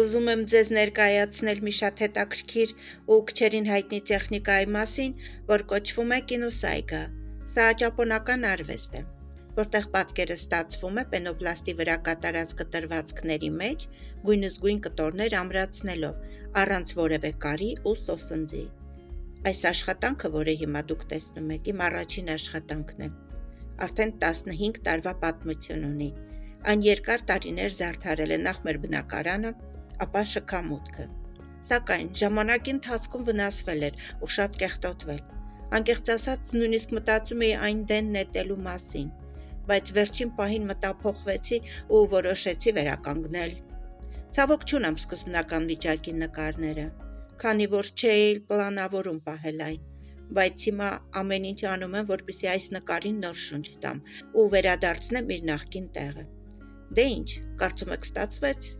Ուզում եմ ձեզ ներկայացնել մի շատ հետաքրքիր ու քչերին հայտնի տեխնիկայի մասին, որ կոչվում է կինոսայգա։ Սա ճապոնական արվեստ է, որտեղ պատկերը ստացվում է պենոպլաստի վրա կատարած կտրվածքների մեջ, գույնզգույն կտորներ ամրացնելով, առանց որևէ կարի ու սոսնձի։ Այս աշխատանքը, որը հիմա դուք տեսնում եք, իմ առաջին աշխատանքն է։ Արդեն 15 տարվա պատմություն ունի։ Այն երկար տարիներ զարդարել է նախ մեր բնակարանը, ապա շքամուտքը։ Սակայն ժամանակի ընթացքում վնասվել էր ու շատ կեղտոտվել։ Անկեղծ ասած, նույնիսկ մտածում էի այն դեն նետելու մասին, բայց վերջին պահին մտափոխվեցի ու որոշեցի վերականգնել։ Ցավոք չունեմ սկզբնական վիճակի նկարները, քանի որ չէի պլանավորում պահել այն, բայց հիմա ամեն ինչ անում եմ, որպեսզի այս նկարին նոր շունչ տամ ու վերադարձնեմ իր նախկին տեղը։ Դե ինչ, կարծում եք ստացվեց։